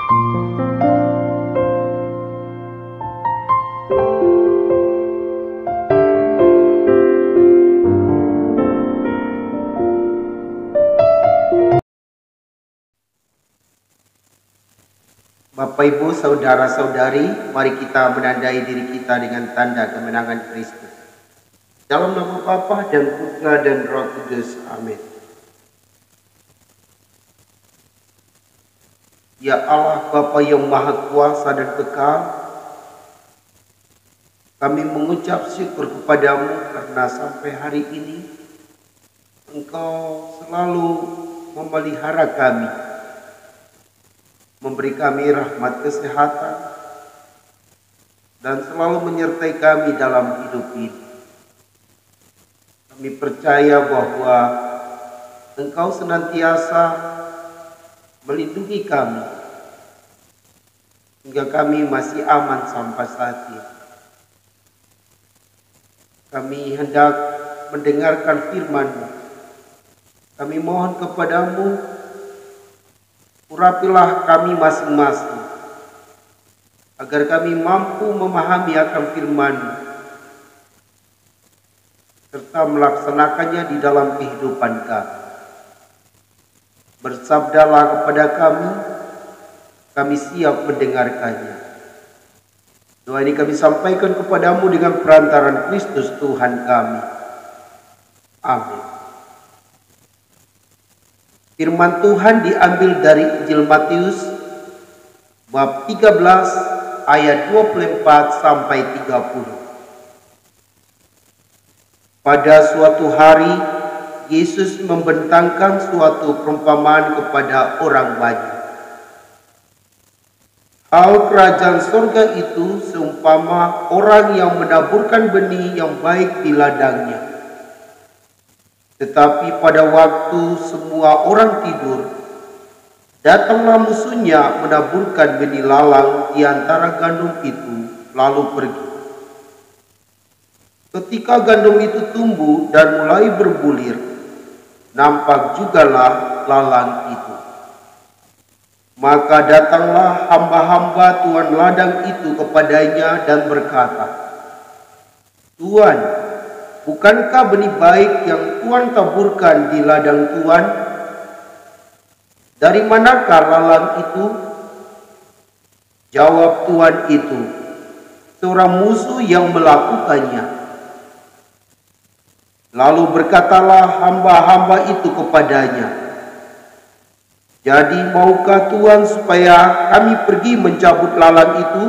Bapak, Ibu, saudara-saudari, mari kita menandai diri kita dengan tanda kemenangan Kristus. Dalam nama Bapa dan Putra dan Roh Kudus. Amin. Ya Allah, Bapa yang Maha Kuasa dan Kekal, kami mengucap syukur kepadamu karena sampai hari ini Engkau selalu memelihara kami, memberi kami rahmat kesehatan, dan selalu menyertai kami dalam hidup ini. Kami percaya bahwa Engkau senantiasa melindungi kami, hingga kami masih aman sampai saat ini. Kami hendak mendengarkan firman-Mu. Kami mohon kepadamu, urapilah kami masing-masing, agar kami mampu memahami akan firman-Mu, serta melaksanakannya di dalam kehidupan kami. Bersabdalah kepada kami siap mendengarkannya. Doa ini kami sampaikan kepadamu dengan perantaran Kristus Tuhan kami. Amin. Firman Tuhan diambil dari Injil Matius bab 13 ayat 24 sampai 30. Pada suatu hari Yesus membentangkan suatu perumpamaan kepada orang banyak. Hal kerajaan surga itu seumpama orang yang menaburkan benih yang baik di ladangnya. Tetapi pada waktu semua orang tidur, datanglah musuhnya menaburkan benih lalang di antara gandum itu, lalu pergi. Ketika gandum itu tumbuh dan mulai berbulir, nampak jugalah lalang itu. Maka datanglah hamba-hamba tuan ladang itu kepadanya dan berkata, "Tuan, bukankah benih baik yang Tuan taburkan di ladang Tuan? Dari manakah lalang itu?" Jawab tuan itu, "Seorang musuh yang melakukannya." Lalu berkatalah hamba-hamba itu kepadanya, "Jadi maukah Tuan supaya kami pergi mencabut lalang itu?"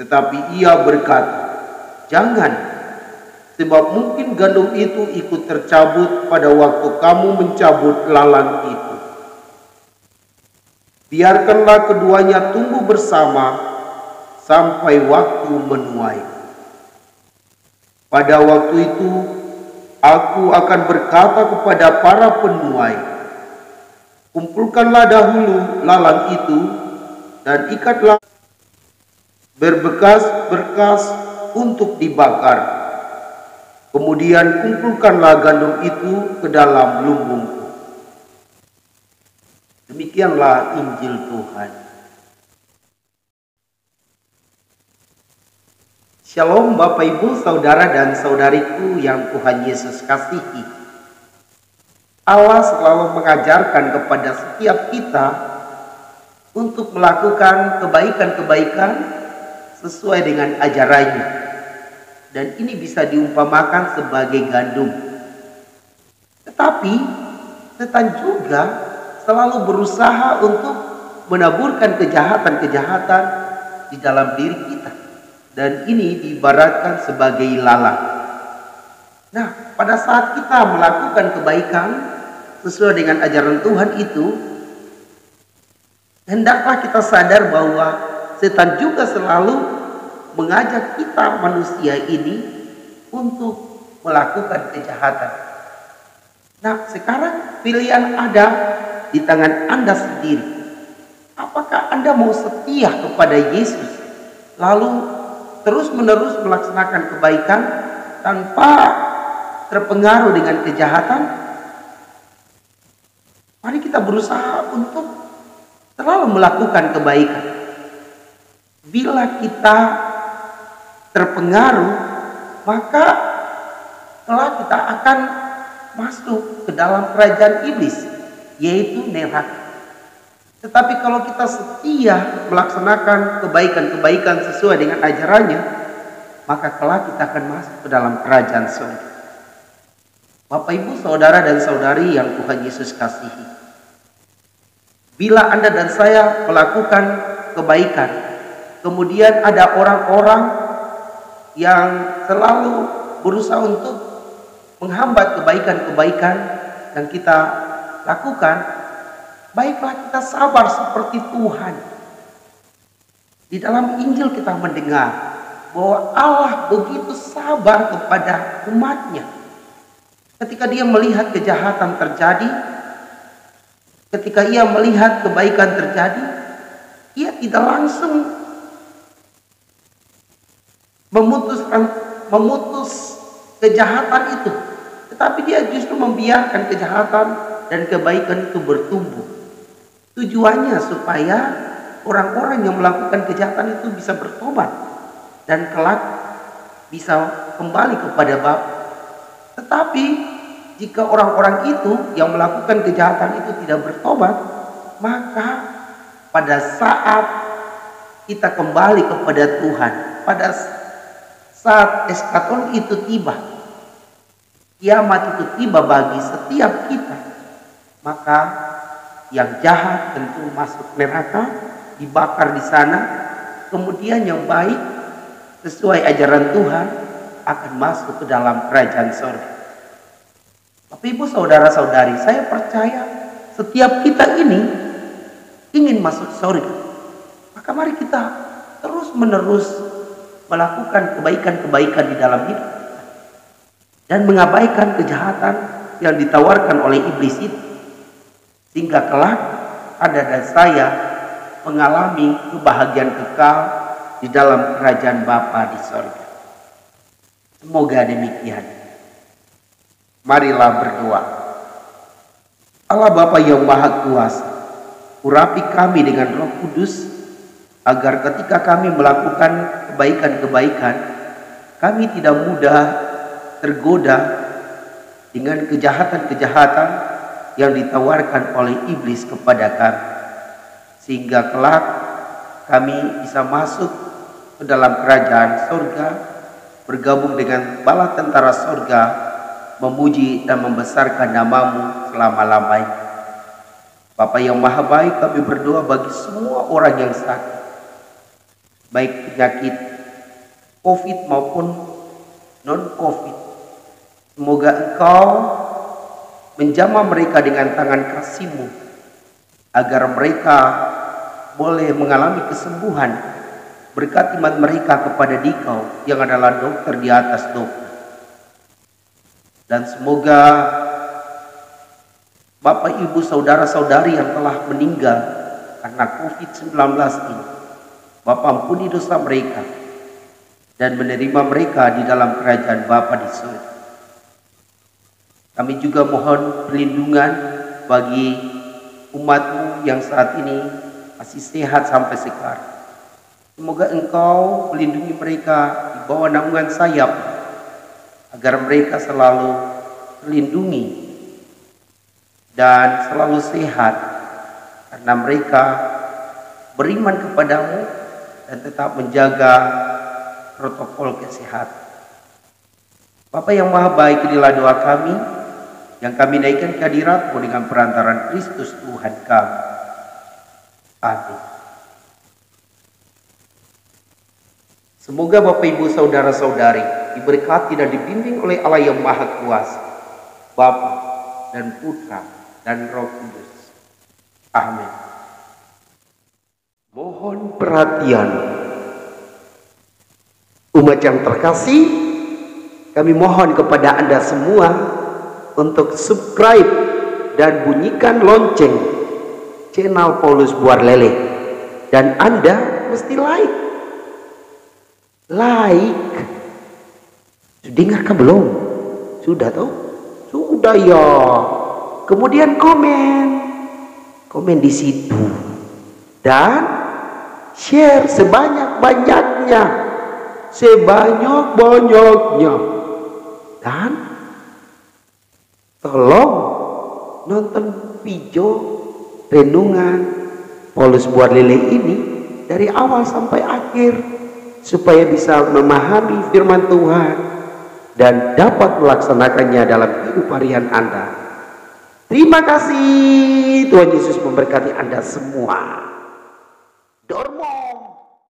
Tetapi ia berkata, "Jangan, sebab mungkin gandum itu ikut tercabut pada waktu kamu mencabut lalang itu. Biarkanlah keduanya tumbuh bersama sampai waktu menuai. Pada waktu itu aku akan berkata kepada para penuai, kumpulkanlah dahulu lalang itu dan ikatlah berbekas-berkas untuk dibakar. Kemudian kumpulkanlah gandum itu ke dalam lumbungku." Demikianlah Injil Tuhan. Shalom Bapak, Ibu, saudara dan saudariku yang Tuhan Yesus kasihi. Allah selalu mengajarkan kepada setiap kita untuk melakukan kebaikan-kebaikan sesuai dengan ajarannya. Dan ini bisa diumpamakan sebagai gandum. Tetapi setan juga selalu berusaha untuk menaburkan kejahatan-kejahatan di dalam diri kita. Dan ini diibaratkan sebagai lalang. Nah, pada saat kita melakukan kebaikan sesuai dengan ajaran Tuhan itu, hendaklah kita sadar bahwa setan juga selalu mengajak kita manusia ini untuk melakukan kejahatan. Nah, sekarang pilihan ada di tangan Anda sendiri. Apakah Anda mau setia kepada Yesus, lalu terus-menerus melaksanakan kebaikan tanpa terpengaruh dengan kejahatan? Mari kita berusaha untuk selalu melakukan kebaikan. Bila kita terpengaruh, maka kelak kita akan masuk ke dalam kerajaan iblis, yaitu neraka. Tetapi kalau kita setia melaksanakan kebaikan-kebaikan sesuai dengan ajarannya, maka kelak kita akan masuk ke dalam kerajaan surga. Bapak, Ibu, saudara dan saudari yang Tuhan Yesus kasihi, bila Anda dan saya melakukan kebaikan, kemudian ada orang-orang yang selalu berusaha untuk menghambat kebaikan-kebaikan yang kita lakukan, baiklah kita sabar seperti Tuhan. Di dalam Injil kita mendengar bahwa Allah begitu sabar kepada umatnya. Ketika dia melihat kejahatan terjadi, ketika ia melihat kebaikan terjadi, ia tidak langsung memutus kejahatan itu, tetapi dia justru membiarkan kejahatan dan kebaikan itu bertumbuh. Tujuannya supaya orang-orang yang melakukan kejahatan itu bisa bertobat dan kelak bisa kembali kepada Bapa. Tetapi jika orang-orang itu yang melakukan kejahatan itu tidak bertobat, maka pada saat kita kembali kepada Tuhan, pada saat eskaton itu tiba, kiamat itu tiba bagi setiap kita, maka yang jahat tentu masuk neraka, dibakar di sana. Kemudian yang baik sesuai ajaran Tuhan akan masuk ke dalam kerajaan surga. Bapak, Ibu, saudara-saudari, saya percaya setiap kita ini ingin masuk surga. Maka mari kita terus-menerus melakukan kebaikan-kebaikan di dalam hidup dan mengabaikan kejahatan yang ditawarkan oleh iblis itu, sehingga kelak Anda dan saya mengalami kebahagiaan kekal di dalam kerajaan Bapa di surga. Semoga demikian. Marilah berdoa. Allah Bapa yang Maha Kuasa, urapi kami dengan Roh Kudus, agar ketika kami melakukan kebaikan-kebaikan, kami tidak mudah tergoda dengan kejahatan-kejahatan yang ditawarkan oleh iblis kepada kami, sehingga kelak kami bisa masuk ke dalam kerajaan surga, bergabung dengan bala tentara surga, memuji dan membesarkan nama-Mu selama-lamanya. Bapa yang Maha Baik, kami berdoa bagi semua orang yang sakit, baik penyakit COVID maupun non-COVID. Semoga Engkau menjamah mereka dengan tangan kasih-Mu, agar mereka boleh mengalami kesembuhan berkat iman mereka kepada Dikau yang adalah dokter di atas dokter. Dan semoga Bapak, Ibu, saudara-saudari yang telah meninggal karena COVID-19 ini, Bapa ampuni dosa mereka dan menerima mereka di dalam kerajaan Bapa di surga. Kami juga mohon perlindungan bagi umat-Mu yang saat ini masih sehat sampai sekarang. Semoga Engkau melindungi mereka di bawah naungan sayap, agar mereka selalu terlindungi dan selalu sehat, karena mereka beriman kepadamu dan tetap menjaga protokol kesehatan. Bapa yang Maha Baik, inilah doa kami yang kami naikkan ke hadirat-Mu dengan perantaraan Kristus Tuhan kami. Amin. Semoga Bapak, Ibu, saudara-saudari diberkati dan dibimbing oleh Allah yang Maha Kuasa, Bapa dan Putra dan Roh Kudus. Amin. Mohon perhatian umat yang terkasih, kami mohon kepada Anda semua untuk subscribe dan bunyikan lonceng channel Paulus Buarlele, dan Anda mesti like. Dengarkah belum? Sudah tahu? Sudah ya. Kemudian komen di situ. dan share sebanyak-banyaknya, sebanyak-banyaknya. Dan tolong nonton video renungan Paulus buat lele ini dari awal sampai akhir, supaya bisa memahami firman Tuhan dan dapat melaksanakannya dalam hidup harian Anda. Terima kasih, Tuhan Yesus memberkati Anda semua. Dormo.